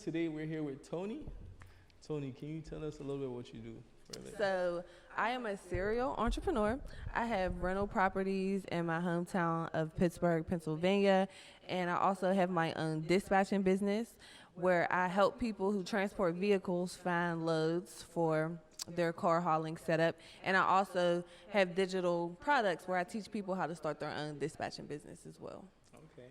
today we're here with Toni. Toni, can you tell us a little bit what you do for a living? So I am a serial entrepreneur. I have rental properties in my hometown of Pittsburgh, Pennsylvania, and I also have my own dispatching business where I help people who transport vehicles find loads for their car hauling setup. And I also have digital products where I teach people how to start their own dispatching business as well. Okay.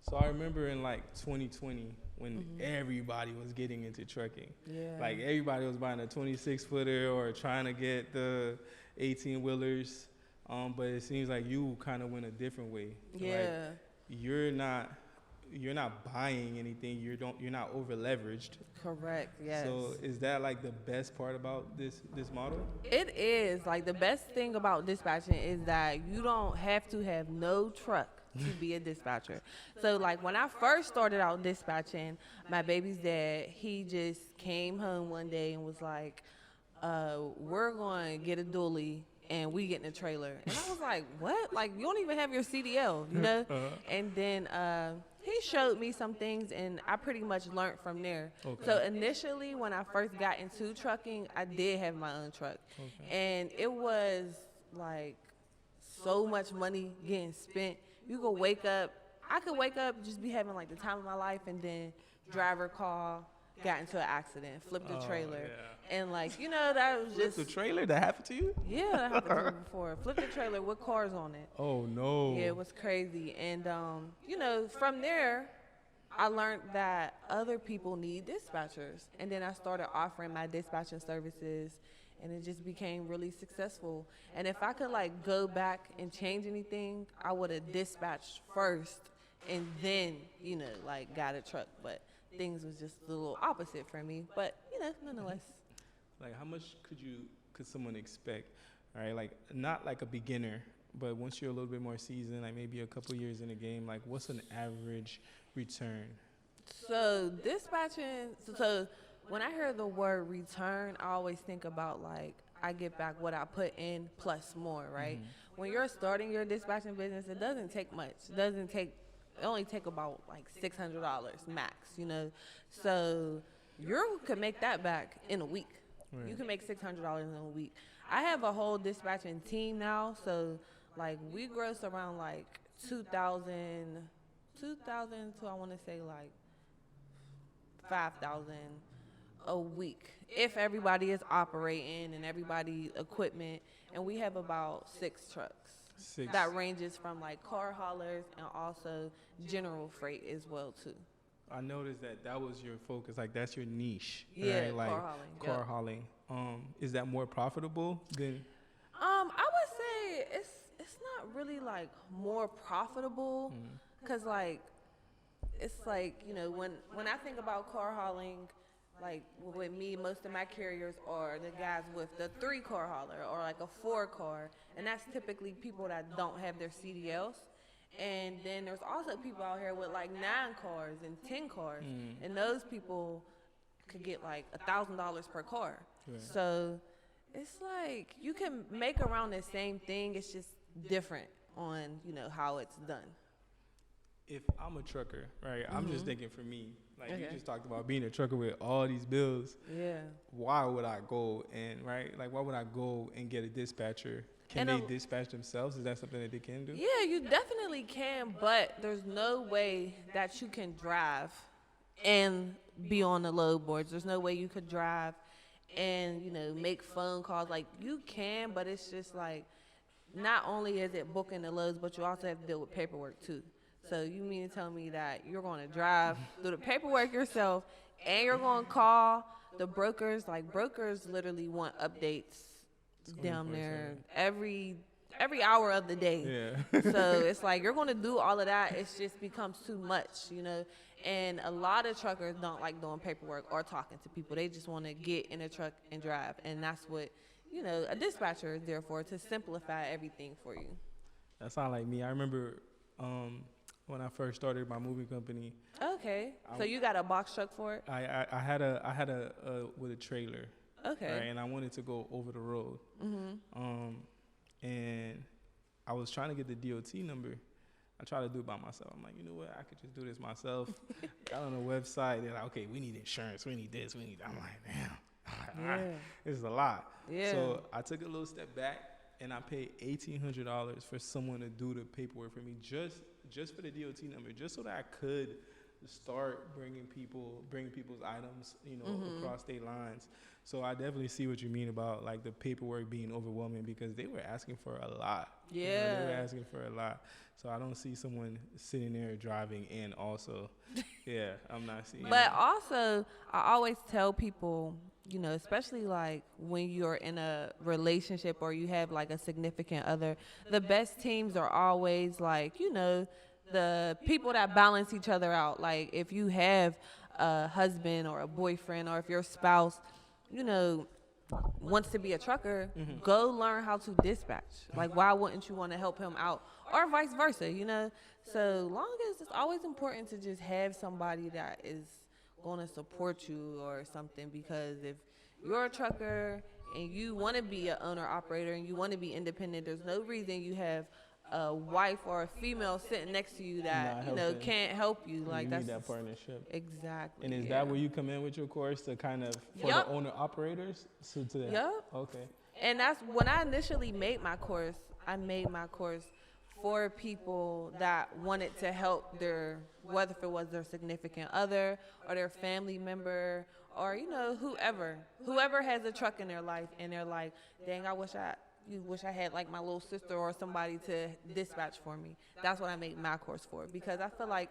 So I remember in like 2020 when everybody was getting into trucking. Yeah. Like everybody was buying a 26 footer or trying to get the 18 wheelers. But it seems like you kind of went a different way. Yeah. Like you're not buying anything. You're not over leveraged. Correct. Yes. So is that like the best part about this model? It is. Like, the best thing about dispatching is that you don't have to have no truck to be a dispatcher. So, like, when I first started out dispatching, my baby's dad, he just came home one day and was like, we're going to get a dually and we get in a trailer. And I was like, what? Like, you don't even have your CDL, you know? And then he showed me some things, and I pretty much learned from there. Okay. So initially, when I first got into trucking, I did have my own truck. Okay. And it was, like, so much money getting spent. You could wake up, I could wake up, just be having, like, the time of my life, and then driver call, got into an accident, flipped the trailer. Yeah. And, like, you know, that was just... The trailer that happened to you? Yeah, that happened to me before. Flipped the trailer with cars on it. Oh no. Yeah, it was crazy. And, you know, from there, I learned that other people need dispatchers. And then I started offering my dispatching services, and it just became really successful. And if I could, like, go back and change anything, I would have dispatched first and then, you know, like, got a truck. But things was just a little opposite for me. But, you know, nonetheless. Like, how much could someone expect? All right, like, not like a beginner, but once you're a little bit more seasoned, like maybe a couple years in the game, like, what's an average return? So dispatching, so when I hear the word return, I always think about, like, I get back what I put in plus more, right? When you're starting your dispatching business, it doesn't take much. It only take about like $600 max, you know? So you could make that back in a week. Right. You can make $600 in a week. I have a whole dispatching team now, so like we gross around like 2,000 to I want to say like 5,000 a week if everybody is operating and everybody equipment, and we have about 6 trucks. That ranges from like car haulers and also general freight as well too. I noticed that was your focus, like that's your niche. Yeah, right? Like car hauling. Car hauling. Is that more profitable than? I would say it's not really like more profitable, cause like it's like, you know, when I think about car hauling, like with me, most of my carriers are the guys with the 3-car hauler or like a 4-car, and that's typically people that don't have their CDLs. And then there's also people out here with like 9 cars and 10 cars, and those people could get like $1,000 per car. Right. So it's like you can make around the same thing. It's just different on, you know, how it's done. If I'm a trucker, right, I'm just thinking for me, like you Okay. just talked about being a trucker with all these bills. Yeah. Why would I go and, right, like why would I go and get a dispatcher? Can And they dispatch themselves? Is that something that they can do? Yeah, you definitely can, but there's no way that you can drive and be on the load boards. There's no way you could drive and, you know, make phone calls. Like, you can, but it's just like, not only is it booking the loads, but you also have to deal with paperwork too. So you mean to tell me that you're going to drive through the paperwork yourself, and you're going to call the brokers? Like, brokers literally want updates down there every hour of the day. Yeah. So it's like you're going to do all of that. It just becomes too much, you know. And a lot of truckers don't like doing paperwork or talking to people. They just want to get in a truck and drive. And that's what, you know, a dispatcher is there for, to simplify everything for you. That sounds like me. I remember when I first started my moving company. Okay. So you got a box truck for it? I had a with a trailer. Okay. Right, and I wanted to go over the road. And I was trying to get the DOT number. I try to do it by myself. I'm like, you know what? I could just do this myself. Got on a website. They're like, okay, we need insurance. We need this. We need that. I'm like, damn. I'm like, all right, this is a lot. Yeah. So I took a little step back and I paid $1,800 for someone to do the paperwork for me, just for the DOT number, just so that I could start bringing people's items, across state lines. So I definitely see what you mean about like the paperwork being overwhelming, because they were asking for a lot. Yeah. They were asking for a lot. So I don't see someone sitting there driving and also, I'm not seeing. But also, I always tell people, especially like when you're in a relationship or you have like a significant other, the best teams are always like, the people that balance each other out. Like if you have a husband or a boyfriend, or if your spouse, wants to be a trucker, go learn how to dispatch. Like, why wouldn't you want to help him out? Or vice versa, So long as it's always important to just have somebody that is going to support you or something, because if you're a trucker and you want to be an owner operator and you want to be independent, there's no reason you have a wife or a female sitting next to you that can't help you. Like, you need that partnership. Exactly. And is that where you come in with your course, to kind of for the owner operators? So to that. Yep. Okay. And that's when I initially made my course. I made my course for people that wanted to help whether if it was their significant other or their family member, or whoever has a truck in their life and they're like, dang, I wish I had like my little sister or somebody to dispatch for me. That's what I made my course for, because I feel like,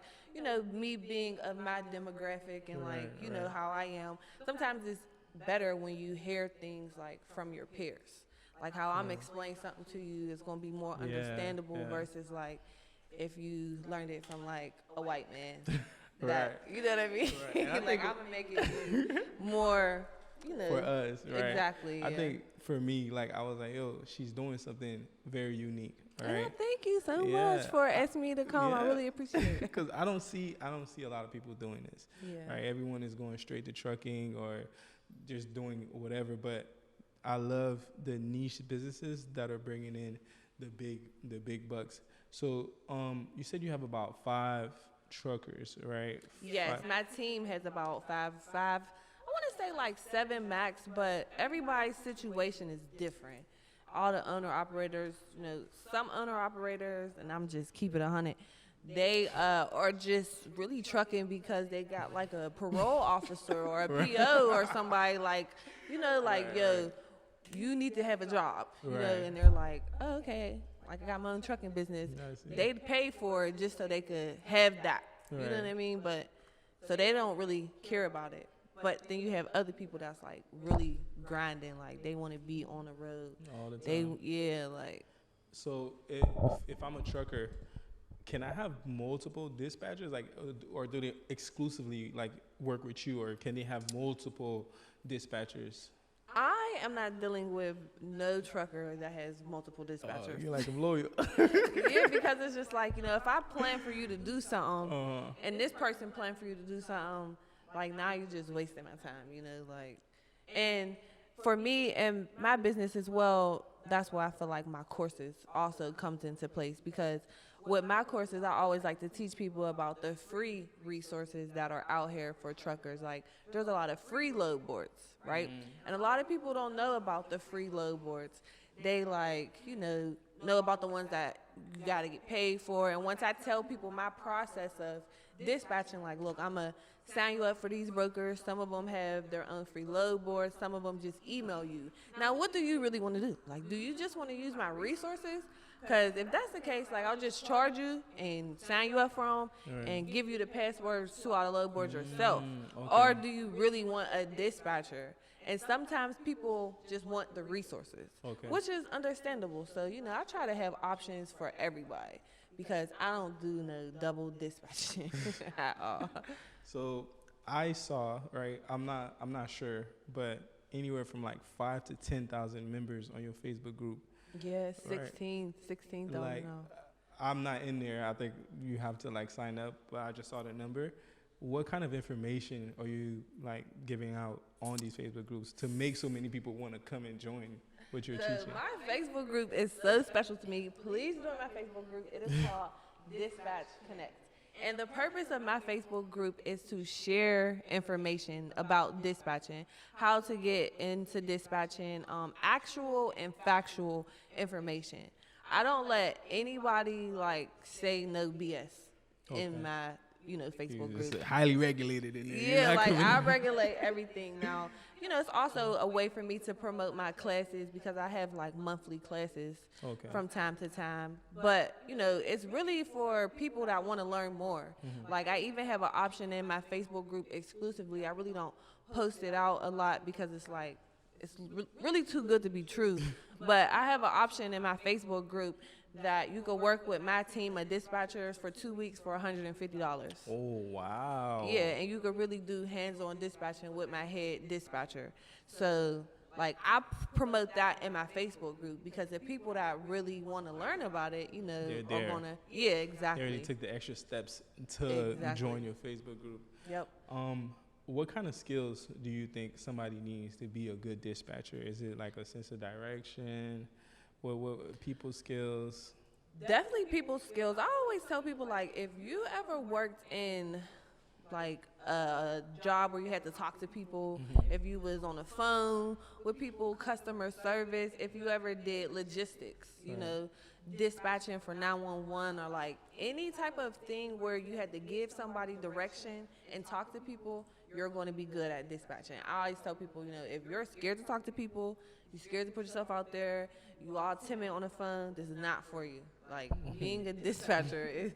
me being of my demographic and how I am, sometimes it's better when you hear things like from your peers. Like how I'm explaining something to you is going to be more understandable versus like if you learned it from like a white man. You know what I mean? Right. Like I'm going to make it more, for us, right? Exactly. I think for me, like I was like, yo, she's doing something very unique, right? Thank you so much for asking me to come. I really appreciate it. Because I don't see a lot of people doing this. Right? Everyone is going straight to trucking or just doing whatever, but I love the niche businesses that are bringing in the big bucks. So, you said you have about 5 truckers, right? Yes, my team has about five. I want to say like 7 max, but everybody's situation is different. All the owner operators, some owner operators, and I'm just keep it 100. They are just really trucking because they got like a parole officer or a PO or somebody like, yo, you need to have a job, and they're like, oh, okay, like I got my own trucking business. They'd pay for it just so they could have that, you know what I mean? But so they don't really care about it. But then you have other people that's like really grinding, like they want to be on the road all the time. So if I'm a trucker, can I have multiple dispatchers, like, or do they exclusively like work with you, or can they have multiple dispatchers? I am not dealing with no trucker that has multiple dispatchers. You're like, I'm loyal. Yeah, because it's just like, if I plan for you to do something and this person planned for you to do something, like now you're just wasting my time, and for me and my business as well, that's why I feel like my courses also comes into place, because with my courses, I always like to teach people about the free resources that are out here for truckers. Like, there's a lot of free load boards, right? And a lot of people don't know about the free load boards. They know about the ones that you got to get paid for. And once I tell people my process of dispatching, like, look, I'm going to sign you up for these brokers. Some of them have their own free load boards. Some of them just email you. Now, what do you really want to do? Like, do you just want to use my resources? Because if that's the case, like, I'll just charge you and sign you up for them and give you the passwords to all the load boards yourself. Okay. Or do you really want a dispatcher? And sometimes people just want the resources, which is understandable. So, I try to have options for everybody, because I don't do no double dispatching at all. So I saw, right, I'm not sure, but anywhere from like 5,000 to 10,000 members on your Facebook group. Yeah, 16,000. Like, I'm not in there. I think you have to like sign up, but I just saw the number. What kind of information are you like giving out on these Facebook groups to make so many people want to come and join what you're teaching? My Facebook group is so special to me. Please join my Facebook group. It is called Dispatch Connect. And the purpose of my Facebook group is to share information about dispatching, how to get into dispatching, actual and factual information. I don't let anybody like say no BS in my Facebook group. It's highly regulated in there. Yeah, like I regulate everything now. It's also a way for me to promote my classes because I have like monthly classes from time to time. But, it's really for people that want to learn more. Like I even have an option in my Facebook group exclusively. I really don't post it out a lot because it's like, it's really too good to be true. But I have an option in my Facebook group that you could work with my team of dispatchers for 2 weeks for $150. Oh, wow. Yeah, and you could really do hands-on dispatching with my head dispatcher. So, like, I promote that in my Facebook group because the people that really want to learn about it, are going to, yeah, exactly. They already took the extra steps to join your Facebook group. Yep. What kind of skills do you think somebody needs to be a good dispatcher? Is it like a sense of direction? What people skills? Definitely people skills. I always tell people, like, if you ever worked in, like, a job where you had to talk to people, if you was on the phone with people, customer service, if you ever did logistics, dispatching for 911 or, like, any type of thing where you had to give somebody direction and talk to people, you're going to be good at dispatching. I always tell people, if you're scared to talk to people, you're scared to put yourself out there, you all timid on the phone, this is not for you. Like, being a dispatcher is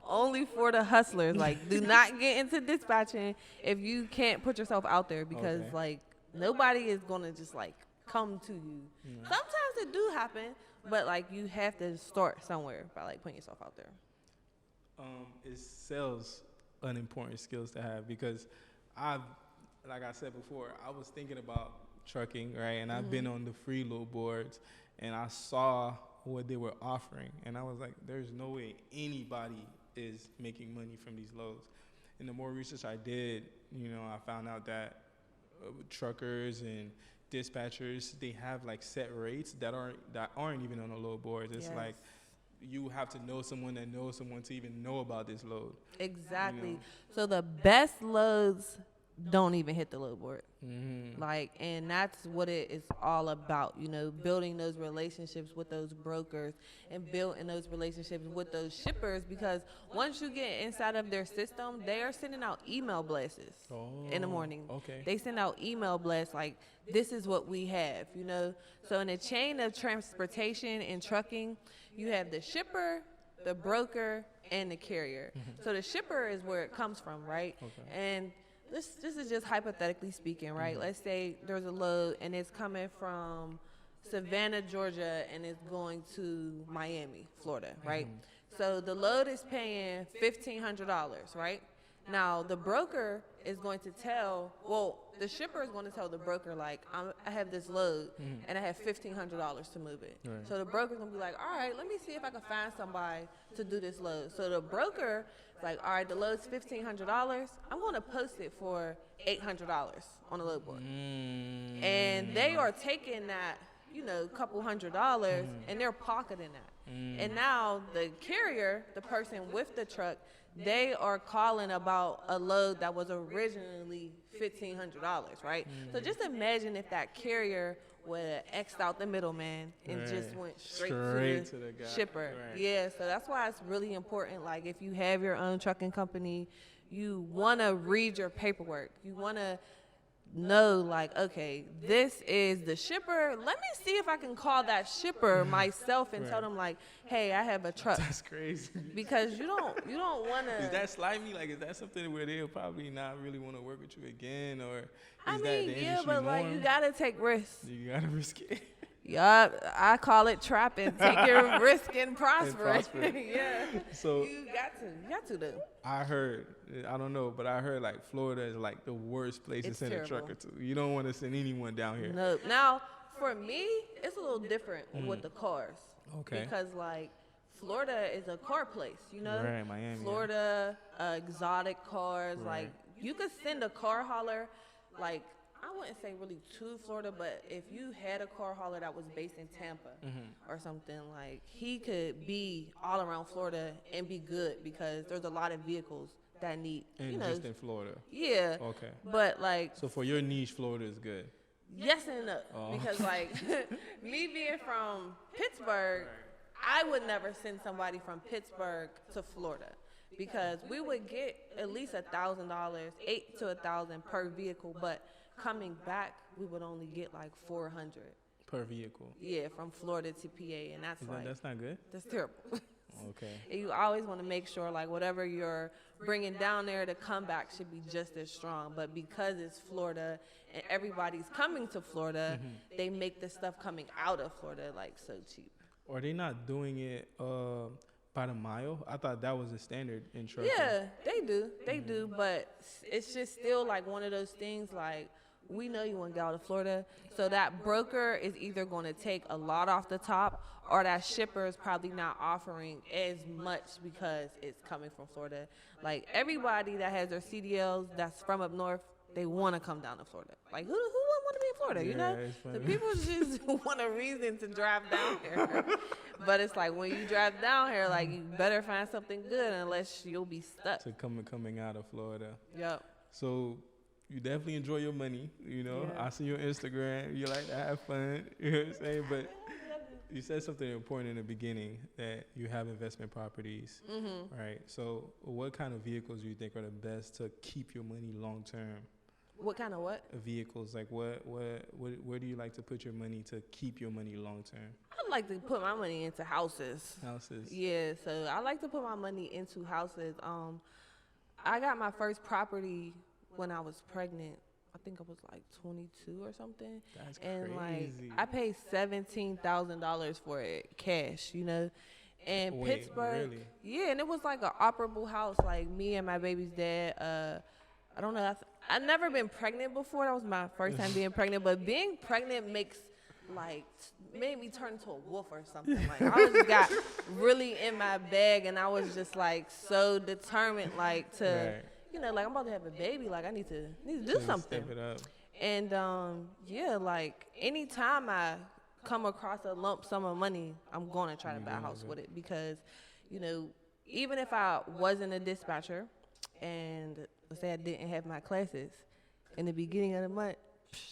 only for the hustlers. Like, do not get into dispatching if you can't put yourself out there because, like, nobody is going to just, like, come to you. Sometimes it do happen, but, like, you have to start somewhere by, like, putting yourself out there. Is sales an important skills to have? Because like I said before, I was thinking about trucking, right? And I've been on the free load boards, and I saw what they were offering, and I was like, there's no way anybody is making money from these loads. And the more research I did, I found out that truckers and dispatchers, they have like set rates that aren't even on the load boards. It's like you have to know someone that knows someone to even know about this load. Exactly. So the best loads don't even hit the load board. Like, and that's what it is all about, building those relationships with those brokers and building those relationships with those shippers, because once you get inside of their system, they are sending out email blasts in the morning. They send out email blasts like, this is what we have, So in a chain of transportation and trucking, you have the shipper, the broker, and the carrier. So the shipper is where it comes from, right? And this is just hypothetically speaking, right? Let's say there's a load and it's coming from Savannah, Georgia, and it's going to Miami, Florida, right? So the load is paying $1,500, right? Now the broker is going to the shipper is going to tell the broker, like, I have this load and I have $1,500 to move it. So the broker's going to be like, all right, let me see if I can find somebody to do this load. So the broker is like, all right, the load's $1,500. I'm going to post it for $800 on the load board. And they are taking that, couple $100 and they're pocketing that. And now the carrier, the person with the truck, they are calling about a load that was originally $1,500, right? So just imagine if that carrier would have X'd out the middleman and just went straight to the shipper. Yeah, so that's why it's really important. Like, if you have your own trucking company, you want to read your paperwork. You want to know, like, okay, this is the shipper. Let me see if I can call that shipper myself and tell them, like, hey, I have a truck. That's crazy. Because you don't want to. Is that slimy? Like, is that something where they'll probably not really want to work with you again, or is I that mean, the yeah, industry but like, norm? you gotta take risks. You gotta risk it. Yeah, I call it trapping. Take your risk and prosper. Yeah. So you got to though. I heard, I don't know, but I heard like Florida is like the worst place to send a trucker to. You don't want to send anyone down here. No. Now, for me, it's a little different with the cars. Because like, Florida is a car place, Right, Miami. Florida, exotic cars. Like, you could send a car hauler, like, I wouldn't say really to Florida, but if you had a car hauler that was based in Tampa or something, like he could be all around Florida and be good because there's a lot of vehicles that need, And just in Florida. Yeah. Okay. But like, So for your niche, Florida is good. yes and no, because like me being from Pittsburgh, I would never send somebody from Pittsburgh to Florida because we would get at least $1,000, $800 to $1,000 per vehicle, but coming back we would only get like 400 Per vehicle. Yeah, from Florida to PA, and That's not good. that's terrible. Okay. And you always want to make sure like whatever you're bringing down there to come back should be just as strong. But because it's Florida and everybody's coming to Florida, they make the stuff coming out of Florida like so cheap. Are they not doing it by the mile? I thought that was a standard in trucking. Yeah, they do. They do. But it's just still like one of those things like, we know you want to get out of Florida, so that broker is either going to take a lot off the top, or that shipper is probably not offering as much because it's coming from Florida. Like everybody that has their CDLs that's from up north, they want to come down to Florida. Like who wouldn't want to be in Florida, you know? The people just want a reason to drive down here. But it's like when you drive down here, like you better find something good unless you'll be stuck. To coming out of Florida. Yep. So you definitely enjoy your money, you know. Yeah. I see your Instagram. You like to have fun, you know what I'm saying? But you said something important in the beginning, that you have investment properties, right? So what kind of vehicles do you think are the best to keep your money long term? What kind of what? Vehicles, like where do you like to put your money to keep your money long term? I like to put my money into houses. Houses. Yeah, so I like to put my money into houses. I got my first property when I was pregnant. I think I was like 22 or something. That's and crazy. like I paid $17,000 for it cash, you know. And Wait, Pittsburgh, really? yeah, and it was like an operable house. Like me and my baby's dad. I don't know. I've never been pregnant before. That was my first time being pregnant. But being pregnant made me turn into a wolf or something. Like I just got really in my bag, and I was just like so determined, like to. Right. You know, like I'm about to have a baby, like I need to do something. Step it up. And yeah, like anytime I come across a lump sum of money, I'm gonna try to buy a house with it because, you know, even if I wasn't a dispatcher and let's say I didn't have my classes in the beginning of the month,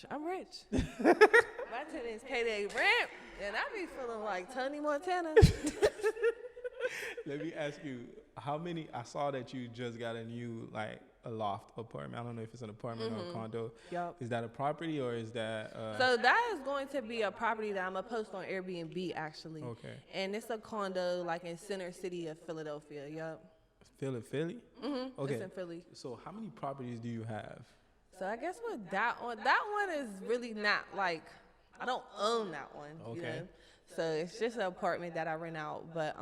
I'm rich. My tenants pay their rent, and I be feeling like Toni Montana. Let me ask you, how many? I saw that you just got a new, like, a loft apartment. I don't know if it's an apartment or a condo. Yep. Is that a property or is that? So that is going to be a property that I'm gonna post on Airbnb actually. Okay. And it's a condo like in center city of Philadelphia. Yep. Philly? Okay. It's in Philly. So how many properties do you have? So I guess with that one is really not like, I don't own that one. Okay. You know? So it's just an apartment that I rent out. But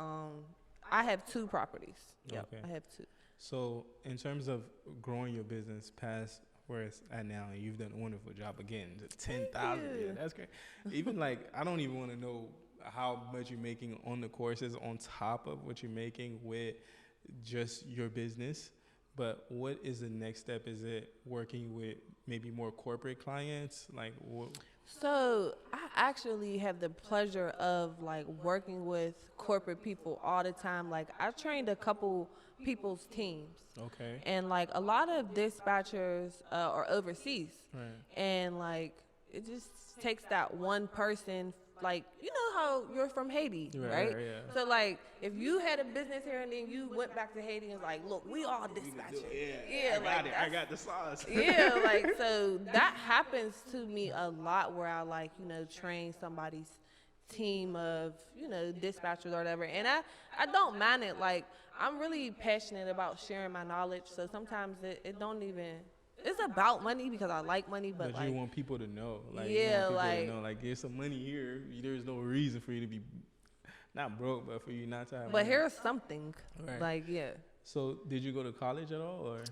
I have 2 properties. Yep. Okay. I have 2. So in terms of growing your business past where it's at now, and you've done a wonderful job again, 10,000, yeah, that's great. Even like, I don't even want to know how much you're making on the courses on top of what you're making with just your business. But what is the next step? Is it working with maybe more corporate clients? Like what? So I actually have the pleasure of like working with corporate people all the time. Like I trained a couple people's teams. Okay. And like a lot of dispatchers are overseas. Right. And like it just takes that one person, like you know how you're from Haiti, right? Yeah. So like if you had a business here and then you went back to Haiti and was like, look, we all dispatchers. Yeah, I got the sauce. Yeah, like so that happens to me a lot where I like, you know, train somebody's team of, you know, dispatchers or whatever. And I don't mind it. Like I'm really passionate about sharing my knowledge. So sometimes it don't even, it's about money because I like money, but like, you want people to know. Like, yeah, you want people like, to know, like, there's some money here. There's no reason for you to be not broke, but for you not to have but money. here's something. Right. Like, yeah. So did you go to college at all, or?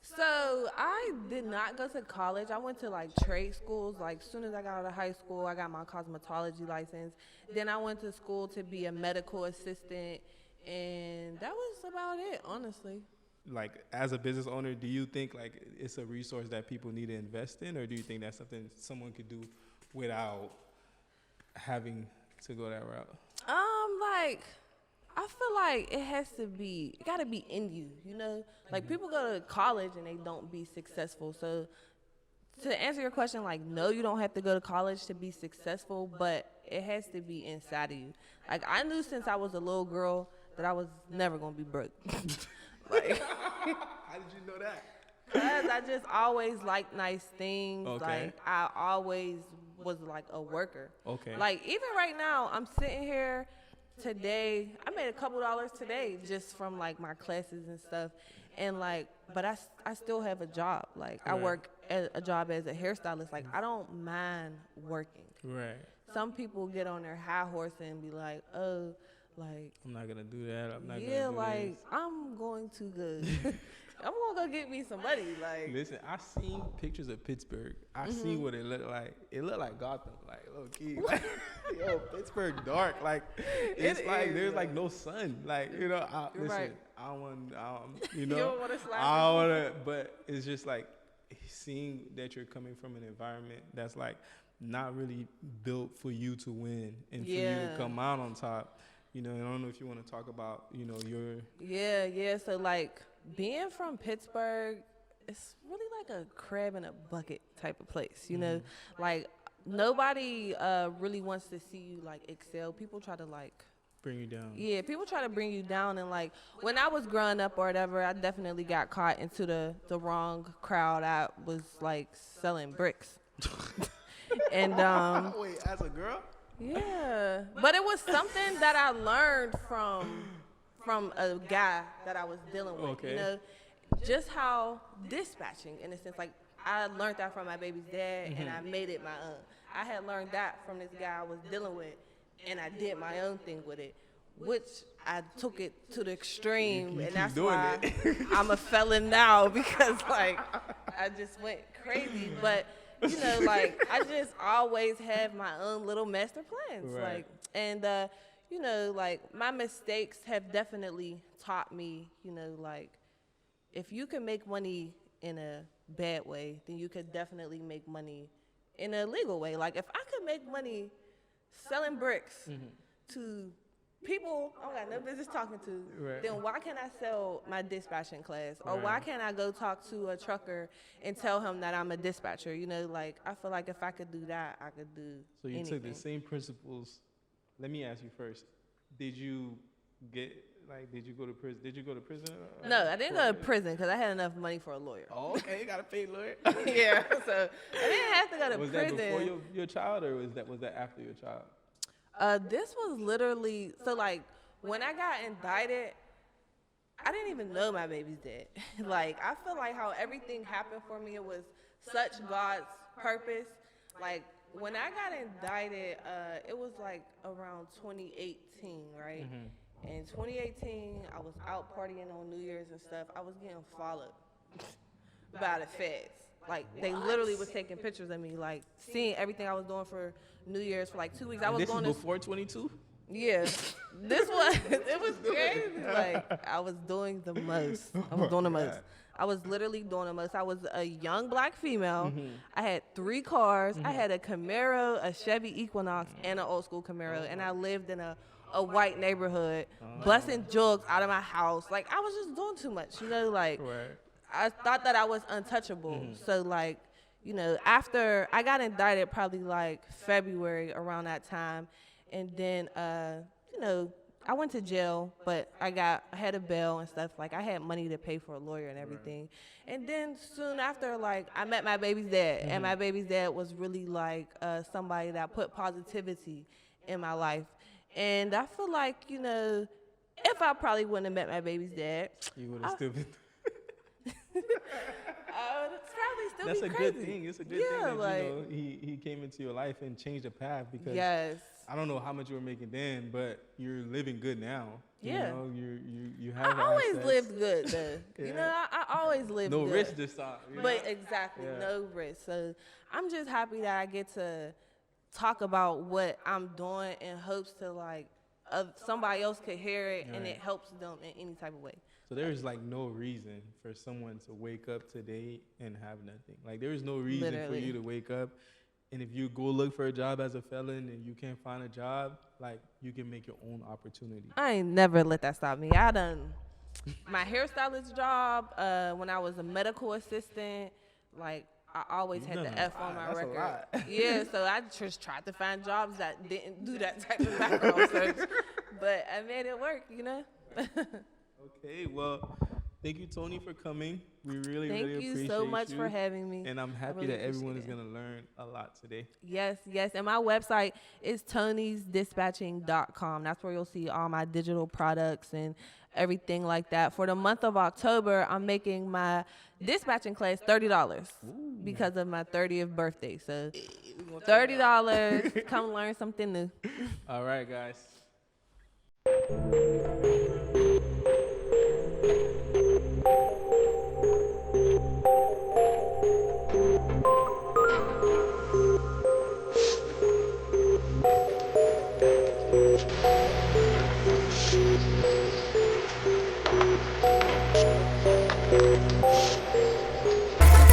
So I did not go to college. I went to like trade schools. Like as soon as I got out of high school, I got my cosmetology license. Then I went to school to be a medical assistant, and that was about it, honestly. like as a business owner, do you think like it's a resource that people need to invest in, or do you think that's something someone could do without having to go that route? Like, I feel like it gotta be in you, you know? Like, people go to college and they don't be successful. So, to answer your question, like, no, you don't have to go to college to be successful, but it has to be inside of you. Like, I knew since I was a little girl that I was never gonna be broke. Like, How did you know that? cause I just always liked nice things. Okay. Like, I always was like a worker. Okay. Like, even right now, I'm sitting here today. I made a couple dollars today just from like my classes and stuff. And like, but I still have a job. Like, I Right. work at a job as a hairstylist. Like, I don't mind working. Right. Some people get on their high horse and be like, oh, like, I'm not gonna do that. I'm not yeah, gonna do like, this. I'm going to go. I'm gonna go get me some money. Like, Listen, I seen pictures of Pittsburgh. I seen what it looked like. It looked like Gotham, like low key. Like, yo, Pittsburgh dark. Like, it's It like is, there's though. like no sun. Like, you know, You're listen, right. I don't want, you know, You don't wanna slap I don't into want to. But it's just like seeing that you're coming from an environment that's like not really built for you to win and for you to Yeah. come out on top. You know, and I don't know if you want to talk about, you know, your yeah. So like, being from Pittsburgh, it's really like a crab in a bucket type of place, you know? Like, nobody really wants to see you like excel. People try to like, bring you down. yeah, people try to bring you down. And like, when I was growing up or whatever, I definitely got caught into the wrong crowd. I was like selling bricks. And Wait, as a girl? yeah, but it was something that I learned from a guy that I was dealing with. Okay. You know, just how dispatching, in a sense, like, I learned that from my baby's dad, and I made it my own. I had learned that from this guy I was dealing with, and I did my own thing with it, which I took it to the extreme, You and keep that's doing why it. I'm a felon now, because like, I just went crazy. But you know, like, I just always have my own little master plans. Right. Like, and, you know, like, my mistakes have definitely taught me, you know, like, if you can make money in a bad way, then you could definitely make money in a legal way. Like, if I could make money selling bricks to people I don't got no business talking to, Right. then why can't I sell my dispatching class? Or Right. why can't I go talk to a trucker and tell him that I'm a dispatcher? You know, like, I feel like if I could do that, I could do So you anything. took the same principles. Let me ask you first. Did you did you go to prison? Did you go to prison? No, I didn't go to prison because I had enough money for a lawyer. Oh, okay, you gotta pay lawyer. Yeah, so I didn't have to go to Was prison. that before your child, or was that after your child? This was literally, so like, when I got indicted, I didn't even know my baby's dead. Like, I feel like how everything happened for me, it was such God's purpose. Like, when I got indicted, it was like around 2018, right? In 2018, I was out partying on New Year's and stuff. I was getting followed by the feds. Like, they literally was taking pictures of me, like, seeing everything I was doing for New Year's for like 2 weeks. I was This going is to before 22. yeah, this was, it was crazy. Like, I was doing the most. I was doing the most. I was literally doing the most. I was a young black female. I had 3 cars. I had a Camaro, a Chevy Equinox, and an old school Camaro. And I lived in a white neighborhood, busting jugs out of my house. Like, I was just doing too much, you know, like, Right. I thought that I was untouchable. So, like, you know, after I got indicted, probably like February around that time, and then, you know, I went to jail, but I had a bail and stuff. Like, I had money to pay for a lawyer and everything. And then soon after, like, I met my baby's dad, and my baby's dad was really like somebody that put positivity in my life. And I feel like, you know, if I probably wouldn't have met my baby's dad, You would have still been. I would probably still That's be a crazy. good thing. It's a good Yeah, thing that like, you know he came into your life and changed the path, because yes. I don't know how much you were making then, but you're living good now. Yeah. You know, you have. I always assets. lived good, though. You know, I always lived No good. risk this time. You But know? exactly, Yeah. no risk. So I'm just happy that I get to talk about what I'm doing in hopes to, like, somebody else could hear it and Right. it helps them in any type of way. So there is like no reason for someone to wake up today and have nothing. Like there is no reason for Literally. you to wake up, and if you go look for a job as a felon and you can't find a job, like you can make your own opportunity. I ain't never let that stop me. I done my hairstylist job when I was a medical assistant. Like I always had the F on my record. Yeah, so I just tried to find jobs that didn't do that type of background search, but I made it work. Okay, well, thank you, Toni, for coming. We really Thank appreciate you so much for having me. And I'm happy really that everyone is appreciate going to learn a lot today. Yes. And my website is tonysdispatching.com. That's where you'll see all my digital products and everything like that. For the month of October, I'm making my dispatching class $30 because of my 30th birthday. So $30. Come learn something new. All right, guys.